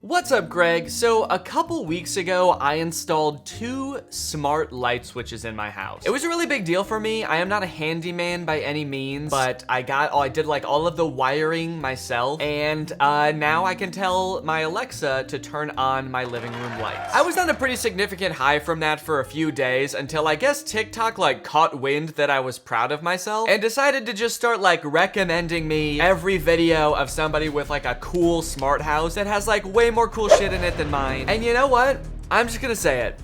What's up, Greg? So a couple weeks ago, I installed 2 smart light switches in my house. It was a really big deal for me. I am not a handyman by any means, but I did like all of the wiring myself, and now I can tell my Alexa to turn on my living room lights. I was on a pretty significant high from that for a few days until I guess TikTok like caught wind that I was proud of myself and decided to just start like recommending me every video of somebody with like a cool smart house that has like way more cool shit in it than mine. And you know what? I'm just gonna say it.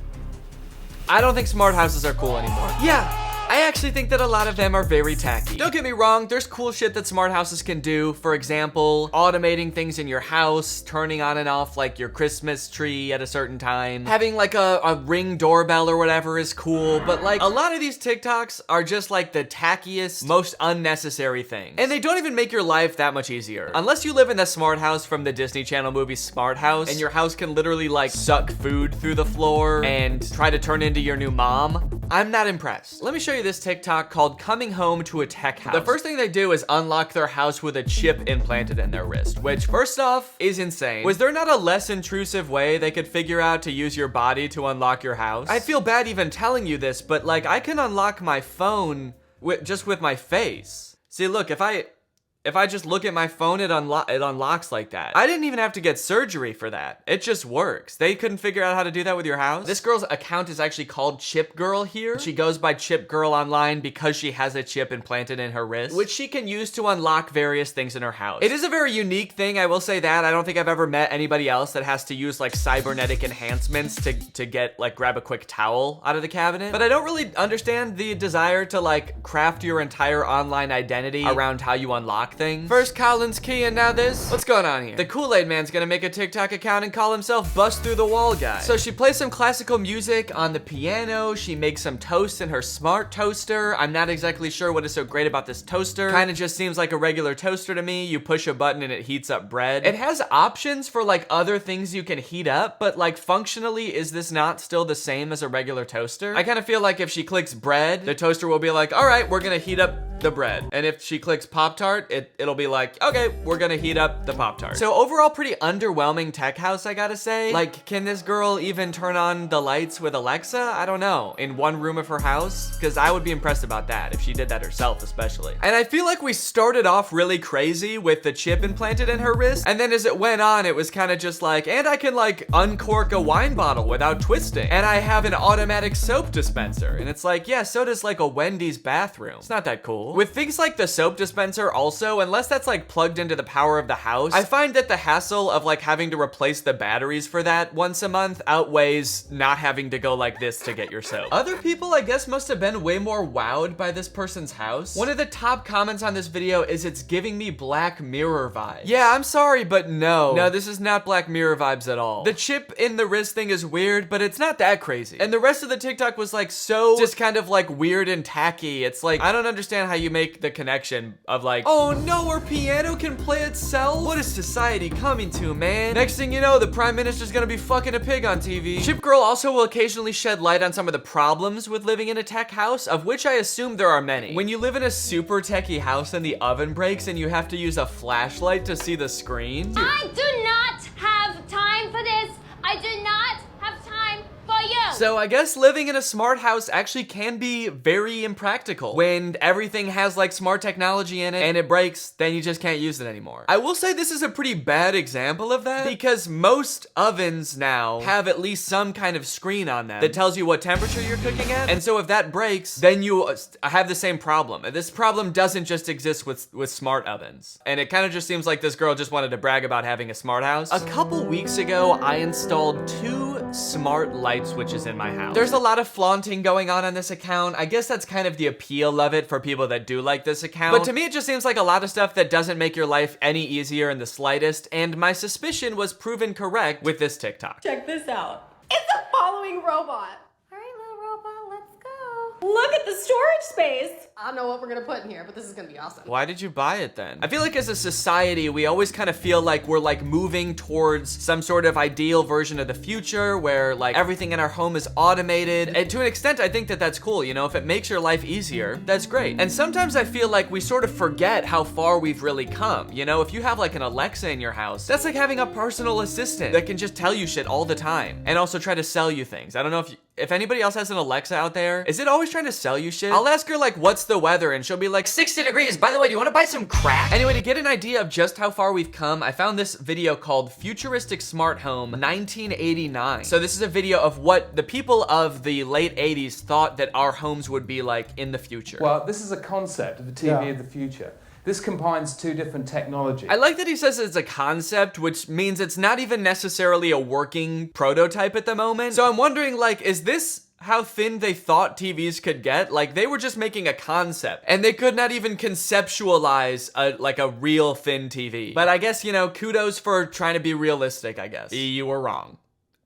I don't think smart houses are cool anymore. Yeah. I actually think that a lot of them are very tacky. Don't get me wrong, there's cool shit that smart houses can do. For example, automating things in your house, turning on and off like your Christmas tree at a certain time. Having like a Ring doorbell or whatever is cool, but like a lot of these TikToks are just like the tackiest, most unnecessary things. And they don't even make your life that much easier. Unless you live in the smart house from the Disney Channel movie Smart House, and your house can literally like suck food through the floor and try to turn into your new mom, I'm not impressed. Let me show you this TikTok called Coming Home to a Tech House. The first thing they do is unlock their house with a chip implanted in their wrist, which first off is insane. Was there not a less intrusive way they could figure out to use your body to unlock your house? I feel bad even telling you this, but like I can unlock my phone just with my face. See, look, if I just look at my phone, it unlocks like that. I didn't even have to get surgery for that. It just works. They couldn't figure out how to do that with your house. This girl's account is actually called Chip Girl here. She goes by Chip Girl online because she has a chip implanted in her wrist, which she can use to unlock various things in her house. It is a very unique thing, I will say that. I don't think I've ever met anybody else that has to use like cybernetic enhancements to get like grab a quick towel out of the cabinet. But I don't really understand the desire to like craft your entire online identity around how you unlock thing. First Colin's key and now this. What's going on here? The Kool-Aid man's gonna make a TikTok account and call himself Bust Through the Wall Guy. So she plays some classical music on the piano. She makes some toast in her smart toaster. I'm not exactly sure what is so great about this toaster. Kind of just seems like a regular toaster to me. You push a button and it heats up bread. It has options for like other things you can heat up, but like functionally, is this not still the same as a regular toaster? I kind of feel like if she clicks bread, the toaster will be like, all right, we're gonna heat up the bread. And if she clicks Pop-Tart, it'll be like, okay, we're gonna heat up the Pop-Tart. So overall, pretty underwhelming tech house, I gotta say. Like, can this girl even turn on the lights with Alexa? I don't know. In one room of her house? Because I would be impressed about that, if she did that herself, especially. And I feel like we started off really crazy with the chip implanted in her wrist, and then as it went on, it was kind of just like, and I can like uncork a wine bottle without twisting. And I have an automatic soap dispenser. And it's like, yeah, so does like a Wendy's bathroom. It's not that cool. With things like the soap dispenser also, unless that's like plugged into the power of the house, I find that the hassle of like having to replace the batteries for that once a month outweighs not having to go like this to get your soap. Other people, I guess, must have been way more wowed by this person's house. One of the top comments on this video is it's giving me Black Mirror vibes. Yeah, I'm sorry, but no. No, this is not Black Mirror vibes at all. The chip in the wrist thing is weird, but it's not that crazy. And the rest of the TikTok was like so just kind of like weird and tacky. It's like, I don't understand how you make the connection of like, oh no, our piano can play itself? What is society coming to, man? Next thing you know, the prime minister's gonna be fucking a pig on TV. Chip Girl also will occasionally shed light on some of the problems with living in a tech house, of which I assume there are many. When you live in a super techie house and the oven breaks and you have to use a flashlight to see the screen. I do not have time for this. I do not have time for you. So I guess living in a smart house actually can be very impractical. When everything has like smart technology in it and it breaks, then you just can't use it anymore. I will say this is a pretty bad example of that because most ovens now have at least some kind of screen on them that tells you what temperature you're cooking at. And so if that breaks, then you have the same problem. And this problem doesn't just exist with smart ovens. And it kind of just seems like this girl just wanted to brag about having a smart house. A couple weeks ago, I installed 2 smart light switches in my house. There's a lot of flaunting going on this account. I guess that's kind of the appeal of it for people that do like this account. But to me, it just seems like a lot of stuff that doesn't make your life any easier in the slightest. And my suspicion was proven correct with this TikTok. Check this out. It's a following robot. All right, little robot, let's go. Look at the storage space. I don't know what we're gonna put in here, but this is gonna be awesome. Why did you buy it then? I feel like as a society, we always kind of feel like we're like moving towards some sort of ideal version of the future where like everything in our home is automated. And to an extent, I think that that's cool. You know, if it makes your life easier, that's great. And sometimes I feel like we sort of forget how far we've really come. You know, if you have like an Alexa in your house, that's like having a personal assistant that can just tell you shit all the time and also try to sell you things. I don't know if anybody else has an Alexa out there, is it always trying to sell you shit? I'll ask her like, what's the weather? And she'll be like, 60 degrees. By the way, do you want to buy some crack? Anyway, to get an idea of just how far we've come, I found this video called Futuristic Smart Home 1989. So this is a video of what the people of the late 80s thought that our homes would be like in the future. Well, this is a concept of the TV of the future. This combines two different technologies. I like that he says it's a concept, which means it's not even necessarily a working prototype at the moment. So I'm wondering, like, is this how thin they thought TVs could get? Like, they were just making a concept, and they could not even conceptualize a real thin TV. But I guess, you know, kudos for trying to be realistic, I guess. You were wrong.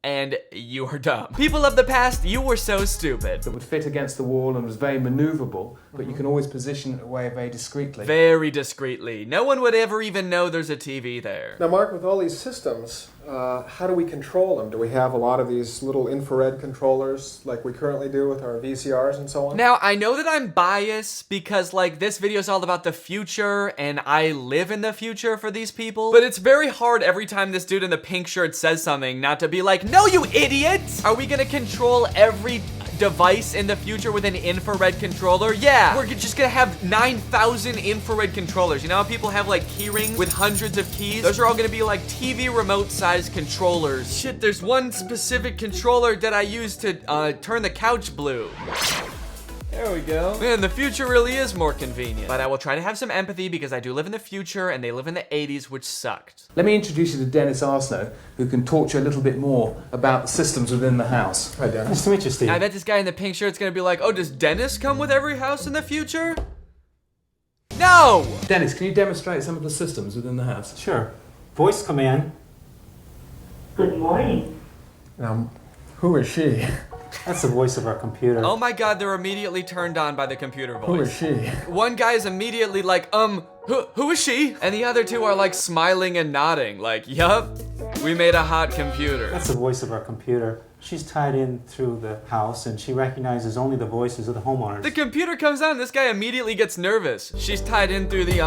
And you were dumb. People of the past, you were so stupid. That would fit against the wall and was very maneuverable, but you can always position it away very discreetly. Very discreetly. No one would ever even know there's a TV there. Now, Mark, with all these systems, how do we control them? Do we have a lot of these little infrared controllers like we currently do with our VCRs and so on? Now, I know that I'm biased because, like, this video is all about the future and I live in the future for these people, but it's very hard every time this dude in the pink shirt says something not to be like, no, you idiot! Are we gonna control every device in the future with an infrared controller? Yeah, we're just gonna have 9,000 infrared controllers. You know how people have like key rings with hundreds of keys? Those are all gonna be like TV remote sized controllers. Shit, there's one specific controller that I use to turn the couch blue. There we go. Man, the future really is more convenient. But I will try to have some empathy because I do live in the future and they live in the 80s, which sucked. Let me introduce you to Dennis Arsenault, who can talk to you a little bit more about the systems within the house. Hi, Dennis. Nice to meet you, Steve. I bet this guy in the pink shirt's gonna be like, oh, does Dennis come with every house in the future? No! Dennis, can you demonstrate some of the systems within the house? Sure. Voice command. Good morning. Who is she? That's the voice of our computer. Oh my god, they're immediately turned on by the computer Who is voice. she? One guy is immediately like, who is she? And the other two are like smiling and nodding, like, yup, we made a hot computer. That's the voice of our computer. She's tied in through the house and she recognizes only the voices of the homeowners. The computer comes on, this guy immediately gets nervous. She's tied in through the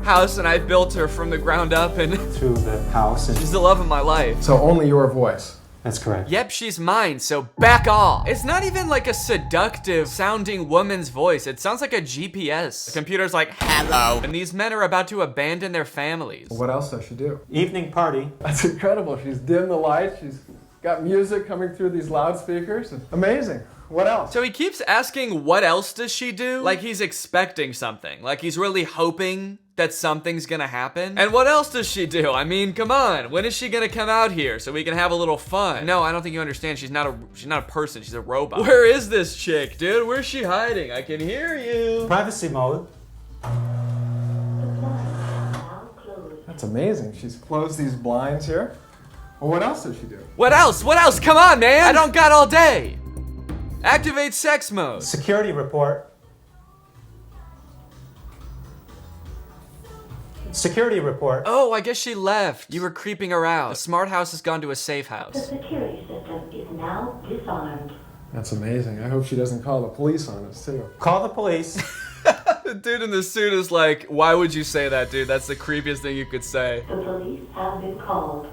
house and I built her from the ground up and through the house and she's the love of my life. So only your voice. that's correct. Yep, she's mine, so back off. It's not even like a seductive sounding woman's voice. It sounds like a GPS. The computer's like, hello. And these men are about to abandon their families. What else does she do? Evening party. That's incredible. She's dimmed the light. She's got music coming through these loudspeakers. Amazing. What else? So he keeps asking, what else does she do? Like he's expecting something. Like he's really hoping that something's gonna happen. And what else does she do? I mean, come on. When is she gonna come out here so we can have a little fun? No, I don't think you understand. She's not a person. She's a robot. Where is this chick, dude? Where's she hiding? I can hear you. Privacy mode. That's amazing. She's closed these blinds here. Well, what else does she do? What else? What else? Come on, man. I don't got all day. Activate sex mode. Security report. Security report. Oh, I guess she left. You were creeping her out. The smart house has gone to a safe The house. security system is now disarmed. That's amazing. I hope she doesn't call the police on us, too. Call the police. The dude in the suit is like, why would you say that, dude? That's the creepiest thing you could say. The police have been called.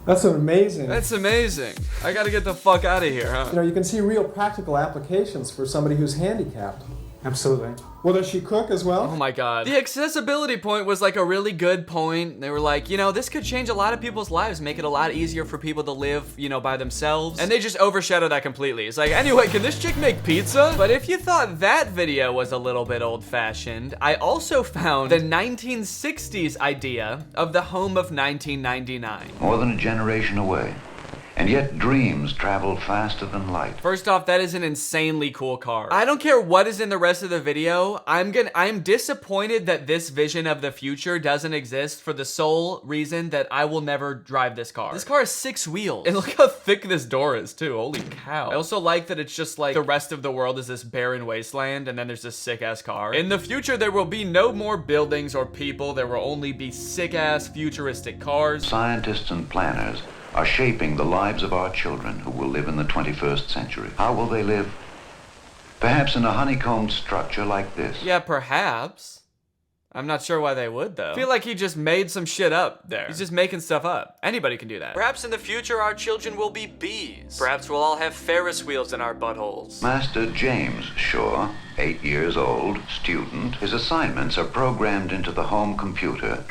That's amazing. That's amazing. I gotta get the fuck out of here, huh? You know, you can see real practical applications for somebody who's handicapped. Absolutely. Well, does she cook as well? Oh my god. The accessibility point was like a really good point. They were like, you know, this could change a lot of people's lives, make it a lot easier for people to live, you know, by themselves. And they just overshadowed that completely. It's like, anyway, can this chick make pizza? But if you thought that video was a little bit old-fashioned, I also found the 1960s idea of the home of 1999. More than a generation away. And yet dreams travel faster than light. First off, that is an insanely cool car. I don't care what is in the rest of the video. I'm disappointed that this vision of the future doesn't exist for the sole reason that I will never drive this car. This car has 6 wheels. And look how thick this door is too. Holy cow. I also like that it's just like the rest of the world is this barren wasteland and then there's this sick ass car. In the future, there will be no more buildings or people. There will only be sick ass futuristic cars. Scientists and planners are shaping the lives of our children who will live in the 21st century. How will they live? Perhaps in a honeycombed structure like this. Yeah, perhaps. I'm not sure why they would, though. I feel like he just made some shit up there. He's just making stuff up. Anybody can do that. Perhaps in the future, our children will be bees. Perhaps we'll all have Ferris wheels in our buttholes. Master James Shaw, 8 years old, student, his assignments are programmed into the home computer.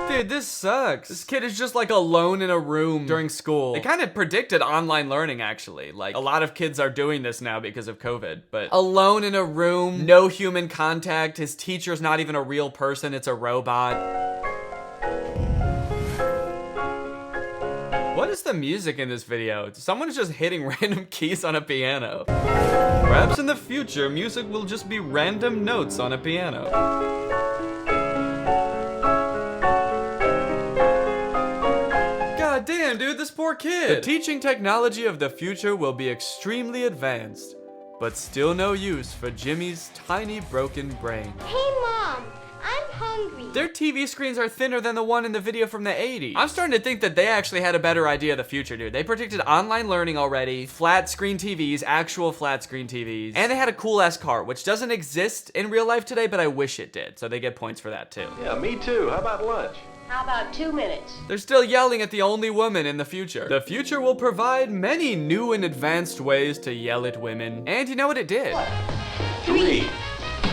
Dude, this sucks. This kid is just like alone in a room during school. They kind of predicted online learning, actually. Like, a lot of kids are doing this now because of COVID, but alone in a room, no human contact. His teacher's not even a real person, it's a robot. What is the music in this video? Someone's just hitting random keys on a piano. Perhaps in the future, music will just be random notes on a piano. Damn, dude, this poor kid. The teaching technology of the future will be extremely advanced, but still no use for Jimmy's tiny broken brain. Hey, Mom, I'm hungry. Their TV screens are thinner than the one in the video from the 80s. I'm starting to think that they actually had a better idea of the future, dude. They predicted online learning already, flat screen TVs, actual flat screen TVs, and they had a cool ass car, which doesn't exist in real life today, but I wish it did. So they get points for that too. Yeah, me too. How about lunch? How about 2 minutes? They're still yelling at the only woman in the future. The future will provide many new and advanced ways to yell at women. And you know what it did? 3,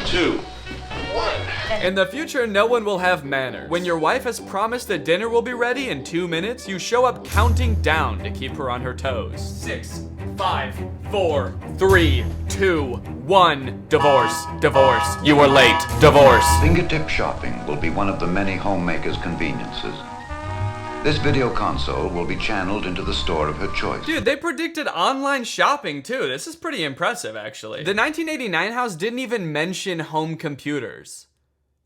2, 1. In the future, no one will have manners. When your wife has promised that dinner will be ready in 2 minutes, you show up counting down to keep her on her toes. 6, 5, 4, 3, 2, 1. Divorce. Divorce. You were late. Divorce. Fingertip shopping will be one of the many homemakers' conveniences. This video console will be channeled into the store of her choice. Dude, they predicted online shopping too. This is pretty impressive, actually. The 1989 house didn't even mention home computers.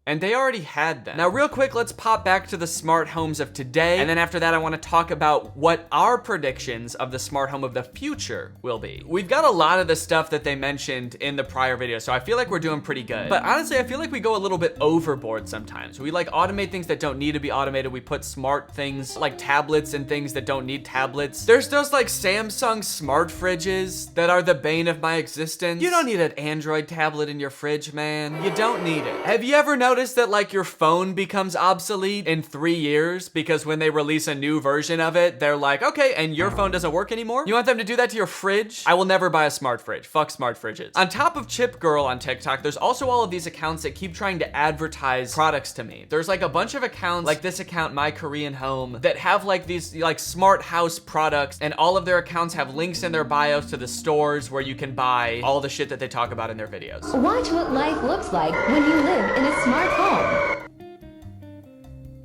And they already had them. Now, real quick, let's pop back to the smart homes of today. And then after that, I want to talk about what our predictions of the smart home of the future will be. We've got a lot of the stuff that they mentioned in the prior video, so I feel like we're doing pretty good. But honestly, I feel like we go a little bit overboard sometimes. We like automate things that don't need to be automated. We put smart things like tablets and things that don't need tablets. There's those like Samsung smart fridges that are the bane of my existence. You don't need an Android tablet in your fridge, man. You don't need it. Have you ever noticed that like your phone becomes obsolete in 3 years because when they release a new version of it, they're like, okay, and your phone doesn't work anymore? You want them to do that to your fridge? I will never buy a smart fridge. Fuck smart fridges. On top of Chip Girl on TikTok, there's also all of these accounts that keep trying to advertise products to me. There's like a bunch of accounts like this account, My Korean Home, that have like these like smart house products, and all of their accounts have links in their bios to the stores where you can buy all the shit that they talk about in their videos. Watch what life looks like when you live in a smart home.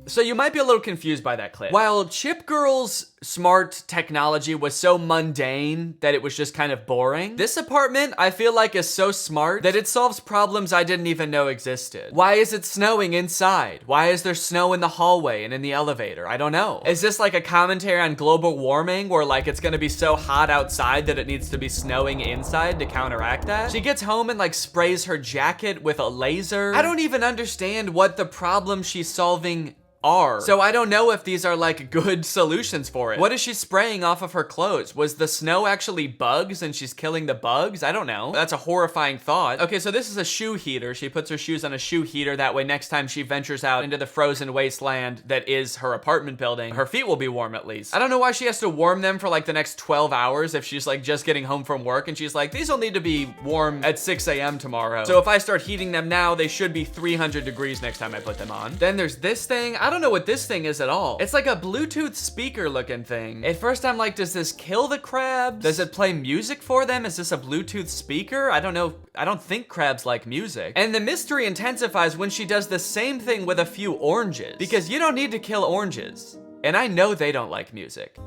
So you might be a little confused by that clip. While Chip Girl's smart technology was so mundane that it was just kind of boring, this apartment I feel like is so smart that it solves problems I didn't even know existed. Why is it snowing inside? Why is there snow in the hallway and in the elevator? I don't know. Is this like a commentary on global warming where like it's gonna be so hot outside that it needs to be snowing inside to counteract that? She gets home and like sprays her jacket with a laser. I don't even understand what the problem she's solving are. So I don't know if these are like good solutions for it. What is she spraying off of her clothes? Was the snow actually bugs and she's killing the bugs? I don't know. That's a horrifying thought. Okay, so this is a shoe heater. She puts her shoes on a shoe heater. That way next time she ventures out into the frozen wasteland that is her apartment building, her feet will be warm at least. I don't know why she has to warm them for like the next 12 hours if she's like just getting home from work and she's like, these will need to be warm at 6 a.m. tomorrow. So if I start heating them now, they should be 300 degrees next time I put them on. Then there's this thing. I don't don't know what this thing is at all. It's like a Bluetooth speaker looking thing. At first I'm like, does this kill the crabs? Does it play music for them? Is this a Bluetooth speaker? I don't know. I don't think crabs like music. And the mystery intensifies when she does the same thing with a few oranges, because you don't need to kill oranges. And I know they don't like music.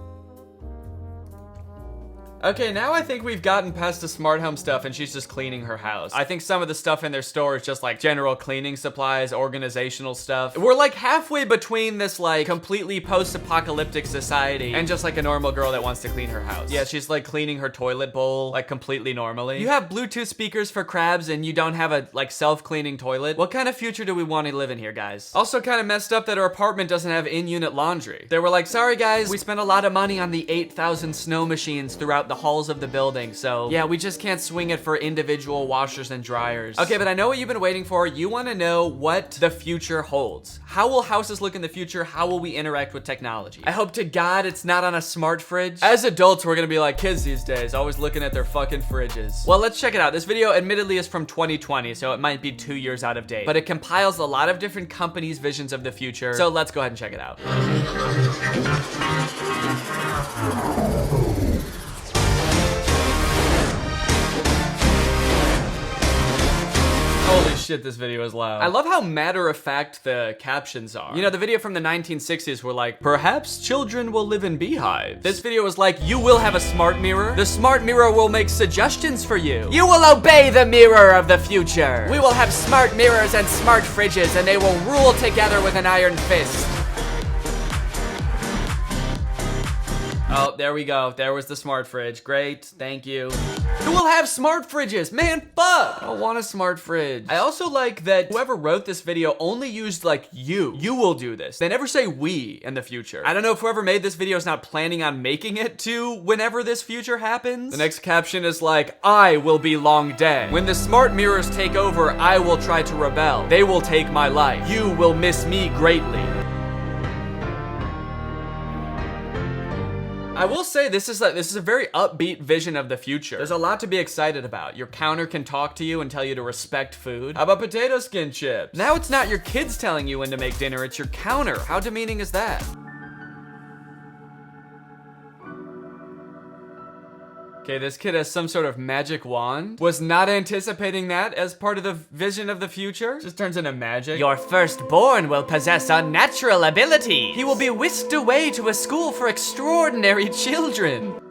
Okay, now I think we've gotten past the smart home stuff and she's just cleaning her house. I think some of the stuff in their store is just like general cleaning supplies, organizational stuff. We're like halfway between this like completely post-apocalyptic society and just like a normal girl that wants to clean her house. Yeah, she's like cleaning her toilet bowl like completely normally. You have Bluetooth speakers for crabs and you don't have a like self-cleaning toilet. What kind of future do we want to live in here, guys? Also kind of messed up that our apartment doesn't have in-unit laundry. They were like, sorry guys, we spent a lot of money on the 8,000 snow machines throughout the halls of the building, so yeah, we just can't swing it for individual washers and dryers. Okay, but I know what you've been waiting for. You want to know what the future holds. How will houses look in the future? How will we interact with technology? I hope to God it's not on a smart fridge. As adults, we're gonna be like kids these days, always looking at their fucking fridges. Well, let's check it out. This video admittedly is from 2020, so it might be 2 years out of date, but it compiles a lot of different companies' visions of the future, so let's go ahead and check it out. Holy shit, this video is loud. I love how matter-of-fact the captions are. You know, the video from the 1960s were like, perhaps children will live in beehives. This video was like, you will have a smart mirror. The smart mirror will make suggestions for you. You will obey the mirror of the future. We will have smart mirrors and smart fridges, and they will rule together with an iron fist. Oh, there we go. There was the smart fridge. Great, thank you. Who will have smart fridges? Man, fuck! I don't want a smart fridge. I also like that whoever wrote this video only used like you. You will do this. They never say we in the future. I don't know if whoever made this video is not planning on making it to whenever this future happens. The next caption is like, I will be long dead. When the smart mirrors take over, I will try to rebel. They will take my life. You will miss me greatly. I will say this is a very upbeat vision of the future. There's a lot to be excited about. Your counter can talk to you and tell you to respect food. How about potato skin chips? Now it's not your kids telling you when to make dinner, it's your counter. How demeaning is that? Okay, this kid has some sort of magic wand. Was not anticipating that as part of the vision of the future. Just turns into magic. Your firstborn will possess unnatural abilities. He will be whisked away to a school for extraordinary children.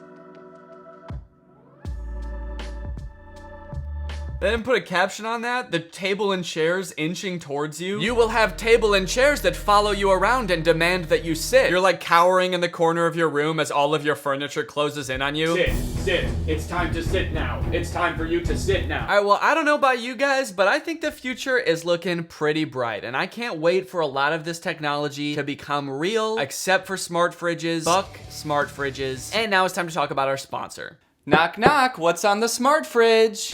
They didn't put a caption on that. The table and chairs inching towards you. You will have table and chairs that follow you around and demand that you sit. You're like cowering in the corner of your room as all of your furniture closes in on you. Sit. It's time to sit now. It's time for you to sit now. All right, well, I don't know about you guys, but I think the future is looking pretty bright, and I can't wait for a lot of this technology to become real, except for smart fridges. Fuck smart fridges. And now it's time to talk about our sponsor. Knock, knock. What's on the smart fridge?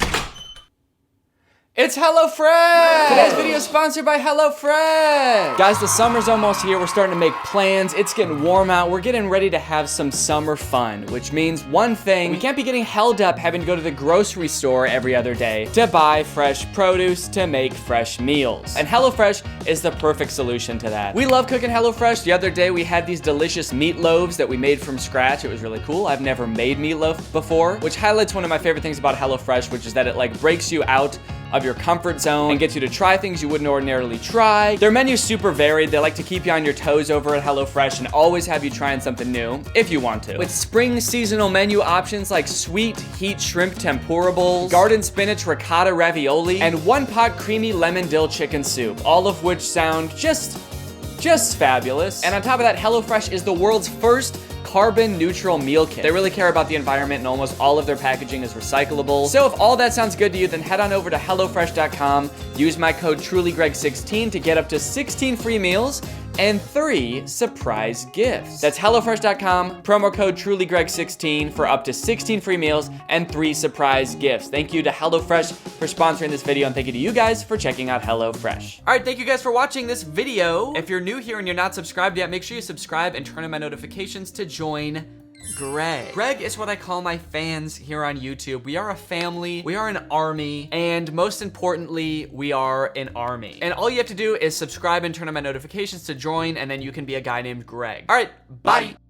It's HelloFresh! Today's video is sponsored by HelloFresh! Guys, the summer's almost here. We're starting to make plans. It's getting warm out. We're getting ready to have some summer fun, which means one thing, we can't be getting held up having to go to the grocery store every other day to buy fresh produce to make fresh meals. And HelloFresh is the perfect solution to that. We love cooking HelloFresh. The other day, we had these delicious meatloaves that we made from scratch. It was really cool. I've never made meatloaf before, which highlights one of my favorite things about HelloFresh, which is that it like breaks you out of your comfort zone and gets you to try things you wouldn't ordinarily try. Their menu's super varied. They like to keep you on your toes over at HelloFresh and always have you trying something new if you want to. With spring seasonal menu options like sweet heat shrimp tempura bowls, garden spinach ricotta ravioli, and one pot creamy lemon dill chicken soup, all of which sound just fabulous. And on top of that, HelloFresh is the world's first carbon neutral meal kit. They really care about the environment and almost all of their packaging is recyclable. So if all that sounds good to you, then head on over to HelloFresh.com, use my code TrulyGreg16 to get up to 16 free meals and 3 surprise gifts. That's HelloFresh.com, promo code TrulyGreg16 for up to 16 free meals and 3 surprise gifts. Thank you to HelloFresh for sponsoring this video, and thank you to you guys for checking out HelloFresh. All right, thank you guys for watching this video. If you're new here and you're not subscribed yet, make sure you subscribe and turn on my notifications to join Greg. Greg is what I call my fans here on YouTube. We are a family, we are an army, and most importantly, we are an army. And all you have to do is subscribe and turn on my notifications to join, and then you can be a guy named Greg. All right, bye.